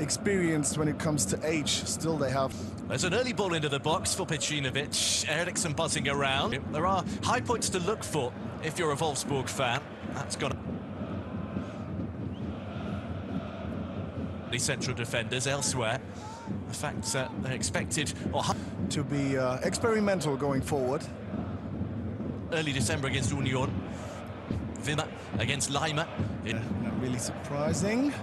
experienced when it comes to age. Still, they have. There's an early ball into the box for Pecinovic. Eriksen buzzing around. There are high points to look for if you're a Wolfsburg fan. That's got the central defenders elsewhere. The fact that they're expected to be experimental going forward. Early December against Union. Wimmer against Leimer. Not really surprising.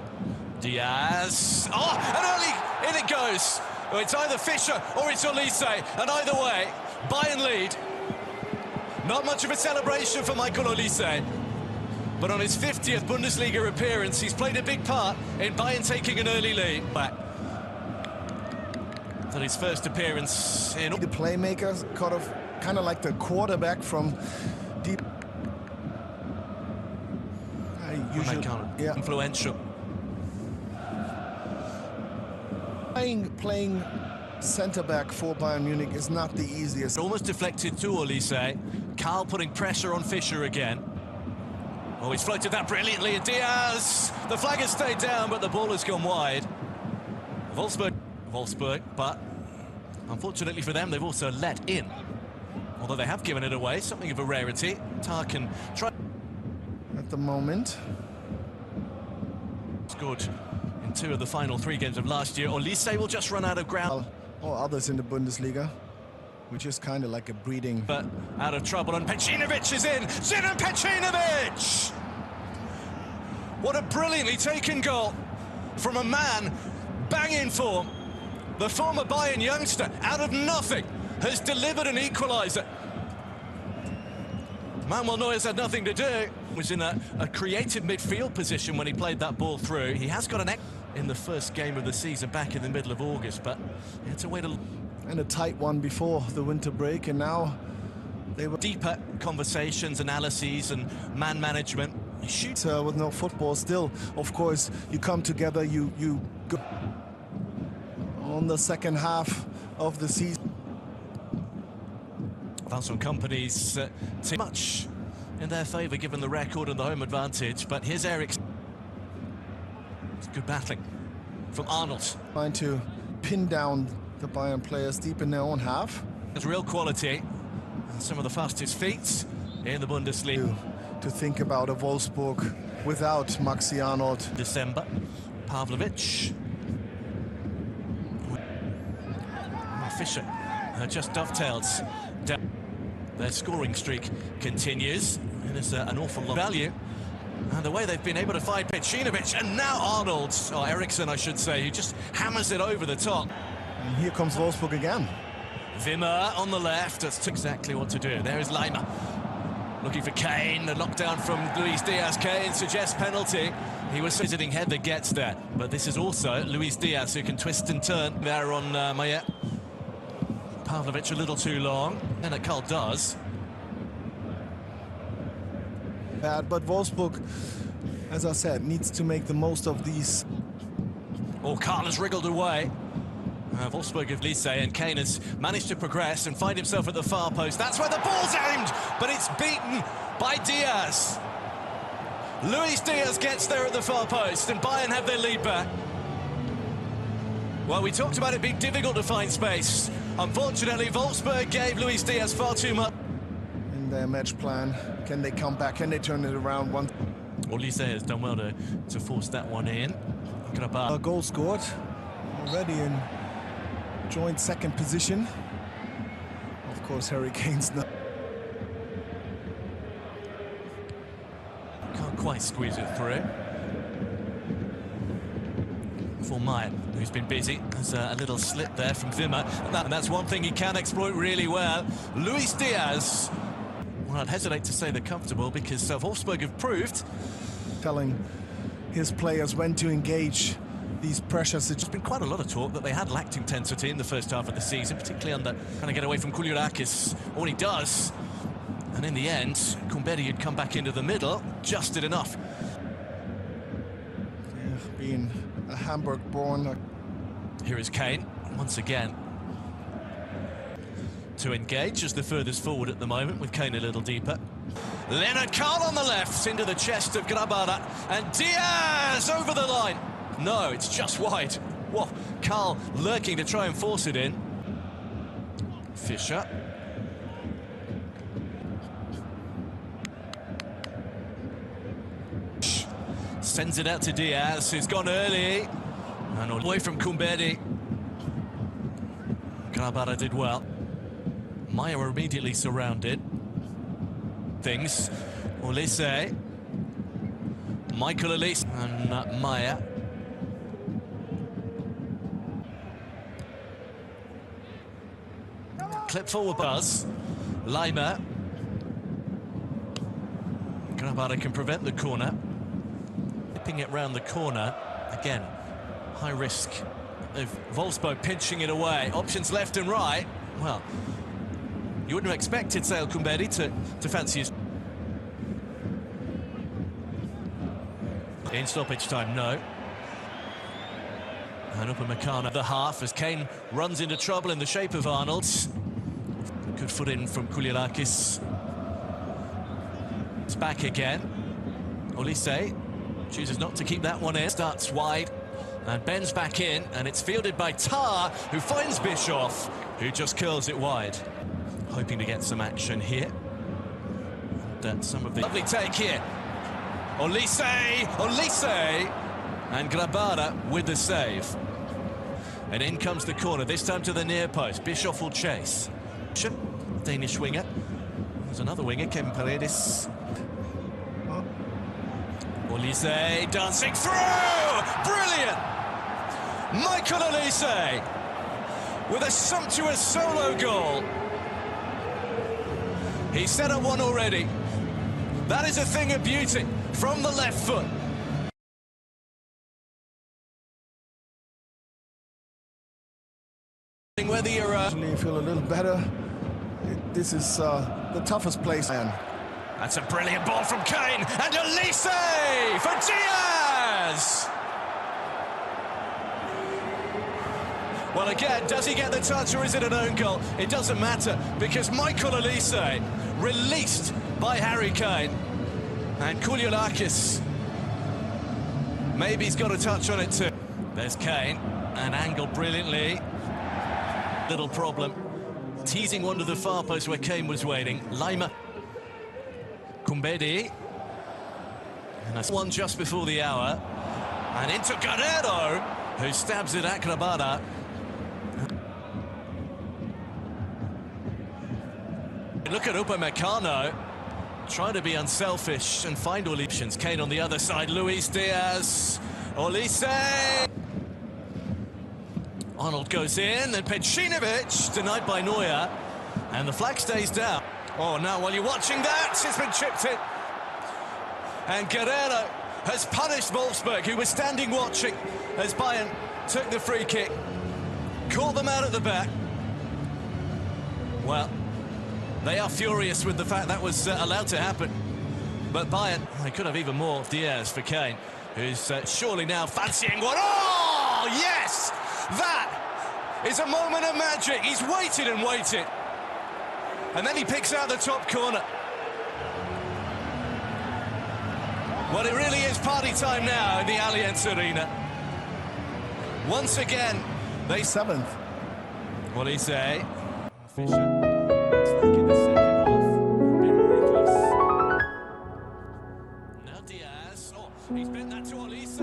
Díaz. Oh, and early in it goes. Well, it's either Fischer or it's Olise, and either way, Bayern lead. Not much of a celebration for Michael Olise, but on his 50th Bundesliga appearance, he's played a big part in Bayern taking an early lead. That his first appearance in the playmaker, kind of like the quarterback from deep. Influential. Playing centre-back for Bayern Munich is not the easiest. Almost deflected to Olise. Karl putting pressure on Fischer again. Oh, he's floated that brilliantly, and Díaz! The flag has stayed down, but the ball has gone wide. Wolfsburg, but unfortunately for them, they've also let in. Although they have given it away, something of a rarity. Tar can try. At the moment. Scored in 2 of the final 3 games of last year. Olise will just run out of ground. Or others in the Bundesliga, which is kind of like a breeding. But out of trouble, and Pecinovic is in. Zidane Pecinovic! What a brilliantly taken goal from a man banging form. The former Bayern youngster, out of nothing, has delivered an equaliser. Manuel Neuer's had nothing to do. Was in a creative midfield position when he played that ball through. He has got an in the first game of the season back in the middle of August, but it's a way to... And a tight one before the winter break, and now they were... Deeper conversations, analyses, and man management. Shoot with no football still. Of course, you come together, you go on the second half of the season. Some companies too much in their favour given the record and the home advantage, but here's Eriksen. It's good battling from Arnold. Trying to pin down the Bayern players deep in their own half. There's real quality. Some of the fastest feet in the Bundesliga. To think about a Wolfsburg without Maxi Arnold. December. Pavlovic. Fischer just dovetails down. Their scoring streak continues, and it's an awful lot of value. And the way they've been able to find Pecinovic, and now Arnold, or Eriksen I should say, who just hammers it over the top. And here comes Wolfsburg again. Wimmer on the left, that's exactly what to do. There is Leimer. Looking for Kane, the knockdown from Luis Díaz. Kane suggests penalty. He was visiting head that gets there, but this is also Luis Díaz who can twist and turn there on Neuer. Pavlovic a little too long, Lennart Karl does. Bad, but Wolfsburg, as I said, needs to make the most of these. Oh, Karl has wriggled away. Wolfsburg of Olise, and Kane has managed to progress and find himself at the far post. That's where the ball's aimed, but it's beaten by Díaz. Luis Díaz gets there at the far post, and Bayern have their lead back. Well, we talked about it being difficult to find space. Unfortunately, Wolfsburg gave Luis Díaz far too much. In their match plan, can they come back? Can they turn it around once? Olise has done well to force that one in. A goal scored already in joint second position. Of course, Harry Kane's not. Can't quite squeeze it through. For Neuer, who's been busy. There's a little slip there from Wimmer, and that's one thing he can exploit really well. Luis Díaz, well, I'd hesitate to say they're comfortable because Wolfsburg have proved. Telling his players when to engage these pressures. There's been quite a lot of talk that they had lacked intensity in the first half of the season, particularly under trying to get away from Kuljurakis. All he does, and in the end, Kumbedi had come back into the middle, just did enough. Yeah, being a Hamburg-born. Here is Kane, once again. To engage as the furthest forward at the moment, with Kane a little deeper. Lennart Karl on the left, into the chest of Gnabry, and Díaz over the line. No, it's just wide. Whoa, Karl lurking to try and force it in. Fischer. Sends it out to Díaz, who's gone early. And away from Gnabry. Grabara did well. Maya were immediately surrounded. Things. Olise. Michael Olise and Maya. Clip forward buzz. Leimer. Grabara can prevent the corner. Tipping it round the corner. Again, high risk of Wolfsburg pinching it away. Options left and right. Well, you wouldn't have expected Serge Gnabry to fancy his... In stoppage time, no. And Upamecano the half as Kane runs into trouble in the shape of Arnold. Good foot in from Goretzka. It's back again. Olise chooses not to keep that one in. Starts wide and bends back in, and it's fielded by Tar, who finds Bischoff, who just curls it wide. Hoping to get some action here. And some of the lovely take here. Olise, and Grabara with the save. And in comes the corner, this time to the near post. Bischoff will chase. Danish winger. There's another winger, Kevin Paredes. Olise dancing through! Brilliant! Michael Olise with a sumptuous solo goal. He set up one already. That is a thing of beauty from the left foot. Whether you're You feel a little better. This is the toughest place. That's a brilliant ball from Kane, and Olise for Díaz! Well, again, does he get the touch or is it an own goal? It doesn't matter, because Michael Olise, released by Harry Kane, and Goretzka, maybe he's got a touch on it too. There's Kane, and angled brilliantly. Little problem. Teasing one to the far post where Kane was waiting. Leimer. Gnabry. And that's one just before the hour. And into Guerrero, who stabs it at Grabara. Look at Upamecano. Trying to be unselfish and find all options. Kane on the other side. Luis Díaz. Olise. Arnold goes in, and Pecinovic denied by Neuer, and the flag stays down. Oh, now while you're watching that, it's been chipped in. And Guerrero has punished Wolfsburg, who was standing watching as Bayern took the free kick. Caught them out at the back. Well, they are furious with the fact that was allowed to happen. But Bayern, they could have even more. Díaz for Kane, who's surely now fancying one. Oh, yes! That is a moment of magic. He's waited and waited. And then he picks out the top corner. Well, it really is party time now in the Allianz Arena. Once again, they... 7th. What do you say? Fischer. It's like in the second half. Been ruthless. Now Díaz. Oh, he's bent that to Olise,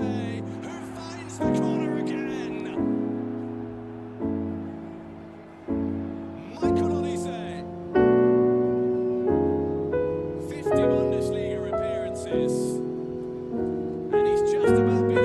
who finds the corner again. Michael Olise. 50 Bundesliga appearances. And he's just about been